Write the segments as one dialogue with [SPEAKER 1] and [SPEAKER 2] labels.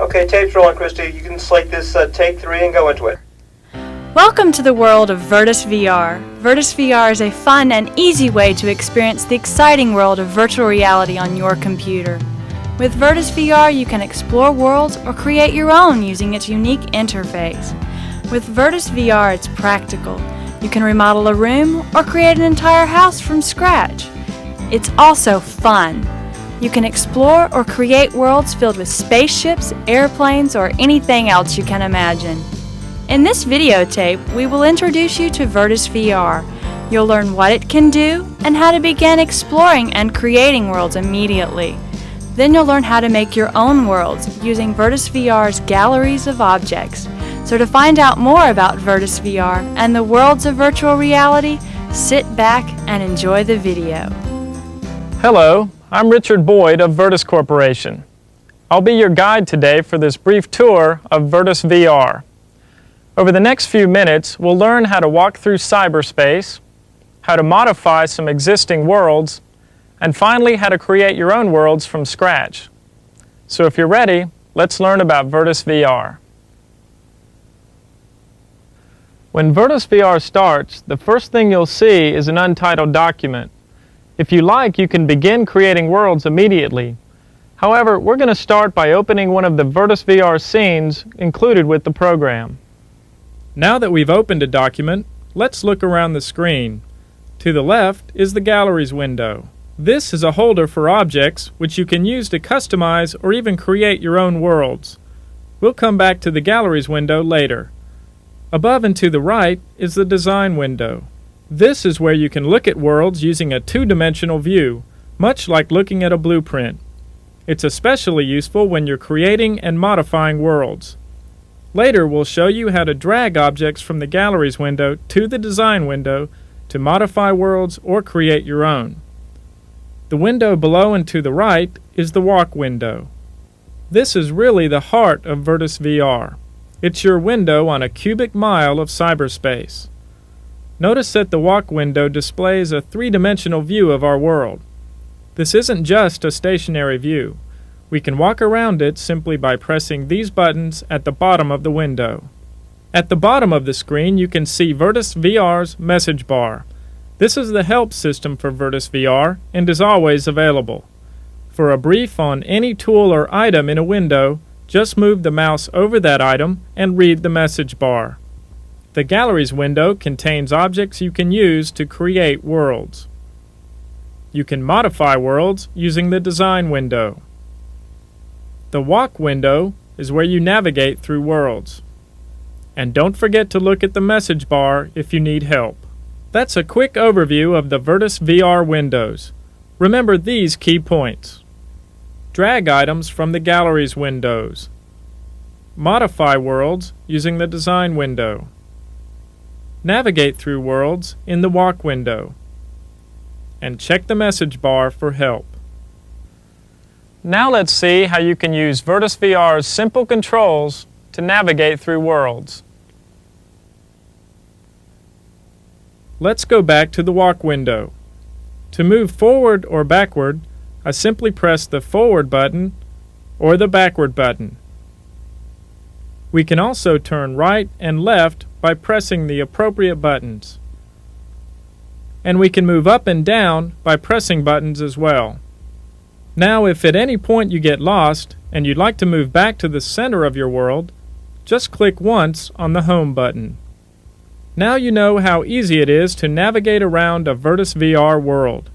[SPEAKER 1] Okay, tape's rolling, Christy. You can select this take 3 and go into it.
[SPEAKER 2] Welcome to the world of Virtus VR. Virtus VR is a fun and easy way to experience the exciting world of virtual reality on your computer. With Virtus VR, you can explore worlds or create your own using its unique interface. With Virtus VR, it's practical. You can remodel a room or create an entire house from scratch. It's also fun. You can explore or create worlds filled with spaceships, airplanes, or anything else you can imagine. In this videotape, we will introduce you to Virtus VR. You'll learn what it can do and how to begin exploring and creating worlds immediately. Then you'll learn how to make your own worlds using Virtus VR's galleries of objects. So to find out more about Virtus VR and the worlds of virtual reality, sit back and enjoy the video.
[SPEAKER 3] Hello, I'm Richard Boyd of Virtus Corporation. I'll be your guide today for this brief tour of Virtus VR. Over the next few minutes, we'll learn how to walk through cyberspace, how to modify some existing worlds, and finally how to create your own worlds from scratch. So if you're ready, let's learn about Virtus VR. When Virtus VR starts, the first thing you'll see is an untitled document. If you like, you can begin creating worlds immediately. However, we're going to start by opening one of the Virtus VR scenes included with the program. Now that we've opened a document, let's look around the screen. To the left is the Galleries window. This is a holder for objects which you can use to customize or even create your own worlds. We'll come back to the Galleries window later. Above and to the right is the Design window. This is where you can look at worlds using a two-dimensional view, much like looking at a blueprint. It's especially useful when you're creating and modifying worlds. Later, we'll show you how to drag objects from the Galleries window to the Design window to modify worlds or create your own. The window below and to the right is the Walk window. This is really the heart of Virtus VR. It's your window on a cubic mile of cyberspace. Notice that the Walk window displays a three-dimensional view of our world. This isn't just a stationary view. We can walk around it simply by pressing these buttons at the bottom of the window. At the bottom of the screen, you can see Virtus VR's message bar. This is the help system for Virtus VR and is always available. For a brief on any tool or item in a window, just move the mouse over that item and read the message bar. The Galleries window contains objects you can use to create worlds. You can modify worlds using the Design window. The Walk window is where you navigate through worlds. And don't forget to look at the message bar if you need help. That's a quick overview of the Virtus VR windows. Remember these key points. Drag items from the Galleries windows. Modify worlds using the Design window. Navigate through worlds in the Walk window. And check the message bar for help. Now let's see how you can use Virtus VR's simple controls to navigate through worlds. Let's go back to the Walk window. To move forward or backward, I simply press the forward button or the backward button. We can also turn right and left by pressing the appropriate buttons. And we can move up and down by pressing buttons as well. Now, if at any point you get lost and you'd like to move back to the center of your world, just click once on the Home button. Now you know how easy it is to navigate around a Virtus VR world.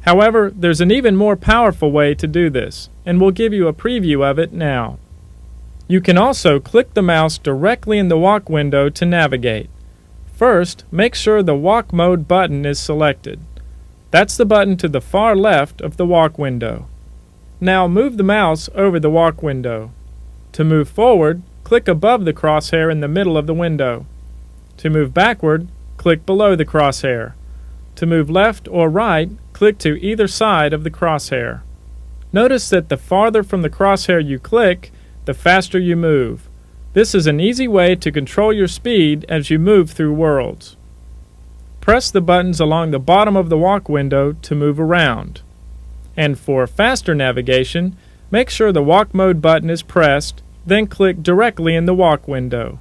[SPEAKER 3] However, there's an even more powerful way to do this, and we'll give you a preview of it now. You can also click the mouse directly in the Walk window to navigate. First, make sure the Walk Mode button is selected. That's the button to the far left of the Walk window. Now move the mouse over the Walk window. To move forward, click above the crosshair in the middle of the window. To move backward, click below the crosshair. To move left or right, click to either side of the crosshair. Notice that the farther from the crosshair you click, the faster you move. This is an easy way to control your speed as you move through worlds. Press the buttons along the bottom of the Walk window to move around. And for faster navigation, make sure the Walk Mode button is pressed then click directly in the walk window.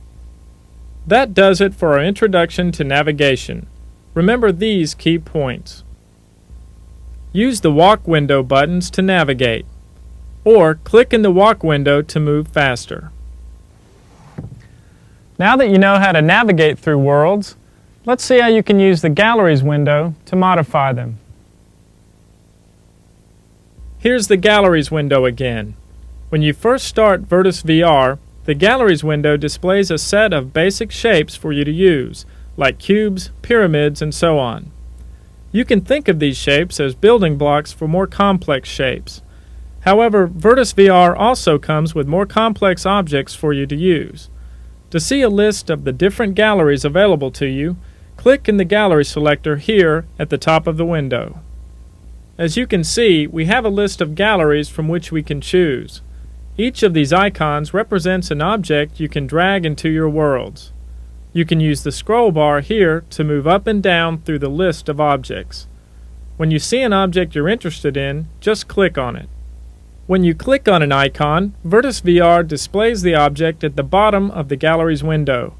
[SPEAKER 3] That does it for our introduction to navigation. Remember these key points. Use the walk window buttons to navigate, or click in the walk window to move faster. Now that you know how to navigate through worlds, let's see how you can use the Galleries window to modify them. Here's the Galleries window again. When you first start Virtus VR, the Galleries window displays a set of basic shapes for you to use, like cubes, pyramids, and so on. You can think of these shapes as building blocks for more complex shapes. However, Virtus VR also comes with more complex objects for you to use. To see a list of the different galleries available to you, click in the Gallery selector here at the top of the window. As you can see, we have a list of galleries from which we can choose. Each of these icons represents an object you can drag into your worlds. You can use the scroll bar here to move up and down through the list of objects. When you see an object you're interested in, just click on it. When you click on an icon, Virtus VR displays the object at the bottom of the Galleries window.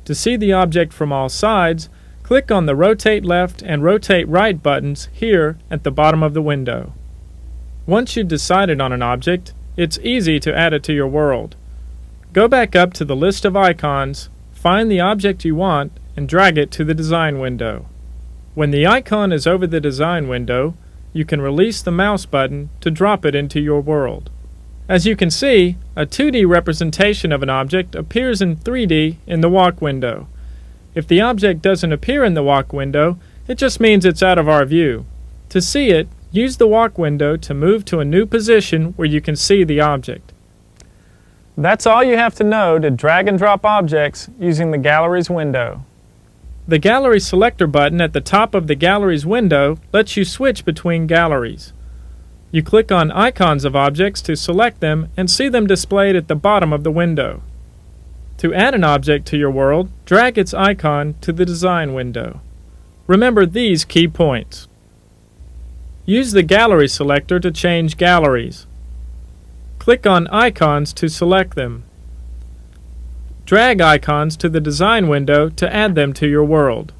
[SPEAKER 3] To see the object from all sides, click on the Rotate Left and Rotate Right buttons here at the bottom of the window. Once you've decided on an object, it's easy to add it to your world. Go back up to the list of icons, find the object you want, and drag it to the Design window. When the icon is over the Design window, you can release the mouse button to drop it into your world. As you can see, a 2D representation of an object appears in 3D in the walk window. If the object doesn't appear in the walk window, it just means it's out of our view. To see it, use the walk window to move to a new position where you can see the object. That's all you have to know to drag and drop objects using the Galleries window. The Gallery Selector button at the top of the Galleries window lets you switch between galleries. You click on icons of objects to select them and see them displayed at the bottom of the window. To add an object to your world, drag its icon to the Design window. Remember these key points. Use the Gallery Selector to change galleries. Click on icons to select them. Drag icons to the Design window to add them to your world.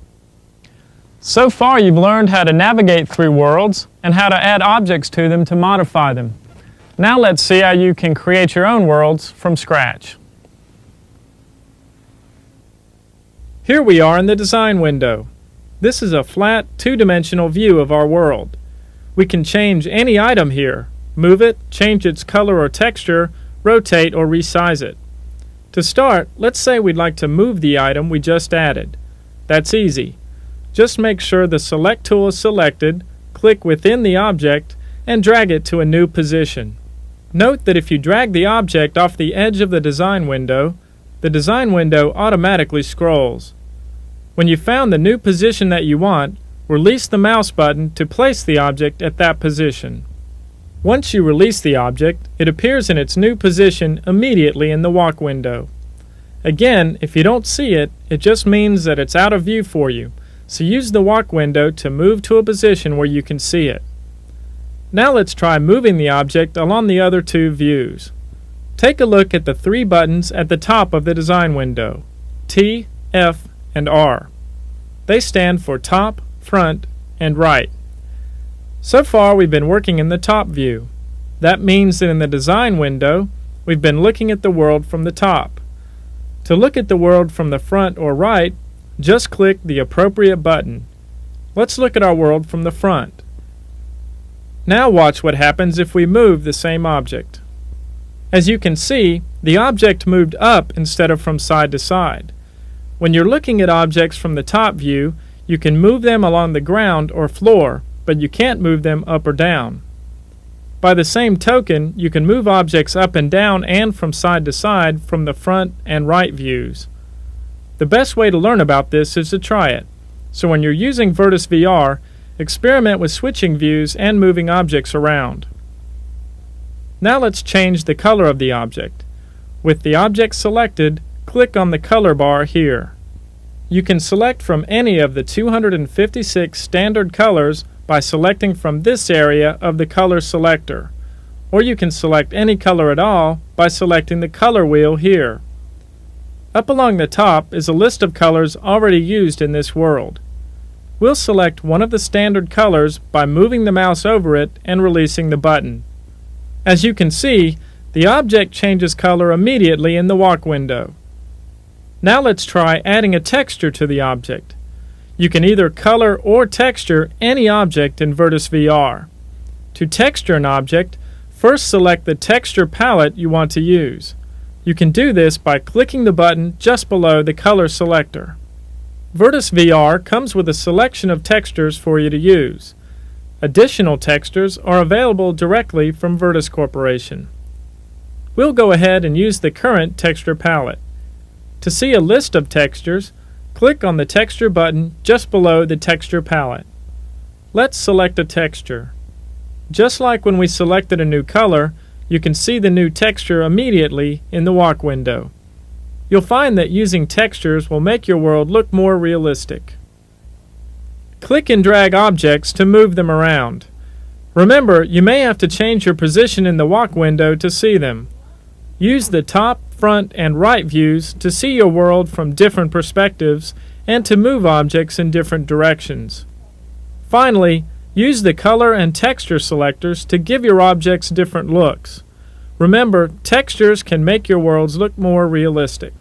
[SPEAKER 3] So far you've learned how to navigate through worlds and how to add objects to them to modify them. Now let's see how you can create your own worlds from scratch. Here we are in the Design window. This is a flat, two-dimensional view of our world. We can change any item here, move it, change its color or texture, rotate or resize it. To start, let's say we'd like to move the item we just added. That's easy. Just make sure the Select tool is selected, click within the object, and drag it to a new position. Note that if you drag the object off the edge of the Design window automatically scrolls. When you found the new position that you want, release the mouse button to place the object at that position. Once you release the object, it appears in its new position immediately in the walk window. Again, if you don't see it, it just means that it's out of view for you, so use the walk window to move to a position where you can see it. Now let's try moving the object along the other two views. Take a look at the three buttons at the top of the Design window, T, F, and R. They stand for top, front, and right. So far we've been working in the top view. That means that in the Design window, we've been looking at the world from the top. To look at the world from the front or right, just click the appropriate button. Let's look at our world from the front. Now watch what happens if we move the same object. As you can see, the object moved up instead of from side to side. When you're looking at objects from the top view, you can move them along the ground or floor, but you can't move them up or down. By the same token, you can move objects up and down and from side to side from the front and right views. The best way to learn about this is to try it. So when you're using Virtus VR, experiment with switching views and moving objects around. Now let's change the color of the object. With the object selected, click on the color bar here. You can select from any of the 256 standard colors by selecting from this area of the color selector, or you can select any color at all by selecting the color wheel here. Up along the top is a list of colors already used in this world. We'll select one of the standard colors by moving the mouse over it and releasing the button. As you can see, the object changes color immediately in the walk window. Now let's try adding a texture to the object. You can either color or texture any object in Virtus VR. To texture an object, first select the texture palette you want to use. You can do this by clicking the button just below the color selector. Virtus VR comes with a selection of textures for you to use. Additional textures are available directly from Virtus Corporation. We'll go ahead and use the current texture palette. To see a list of textures, click on the texture button just below the texture palette. Let's select a texture. Just like when we selected a new color, you can see the new texture immediately in the walk window. You'll find that using textures will make your world look more realistic. Click and drag objects to move them around. Remember, you may have to change your position in the walk window to see them. Use the top, front, and right views to see your world from different perspectives and to move objects in different directions. Finally, use the color and texture selectors to give your objects different looks. Remember, textures can make your worlds look more realistic.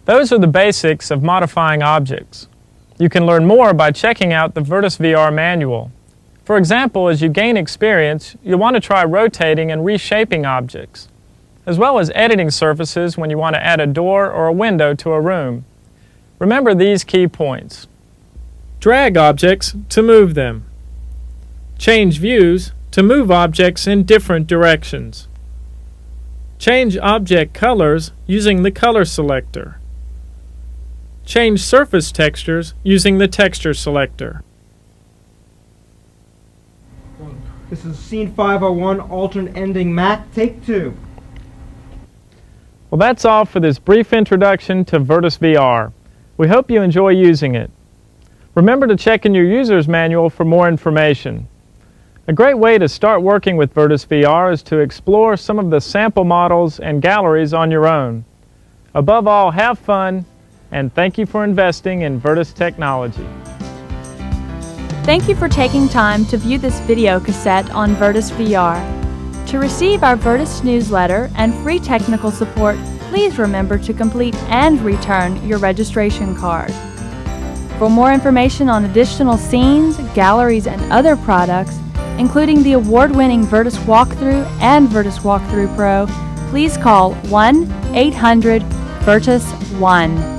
[SPEAKER 3] Those are the basics of modifying objects. You can learn more by checking out the Virtus VR manual. For example, as you gain experience, you'll want to try rotating and reshaping objects, as well as editing surfaces when you want to add a door or a window to a room. Remember these key points. Drag objects to move them. Change views to move objects in different directions. Change object colors using the color selector. Change surface textures using the texture selector.
[SPEAKER 1] This is scene 501, alternate ending Mac, take 2.
[SPEAKER 3] Well, that's all for this brief introduction to Virtus VR. We hope you enjoy using it. Remember to check in your user's manual for more information. A great way to start working with Virtus VR is to explore some of the sample models and galleries on your own. Above all, have fun, and thank you for investing in Virtus technology.
[SPEAKER 2] Thank you for taking time to view this video cassette on Virtus VR. To receive our Virtus newsletter and free technical support, please remember to complete and return your registration card. For more information on additional scenes, galleries, and other products, including the award-winning Virtus Walkthrough and Virtus Walkthrough Pro, please call 1-800-VIRTUS-1.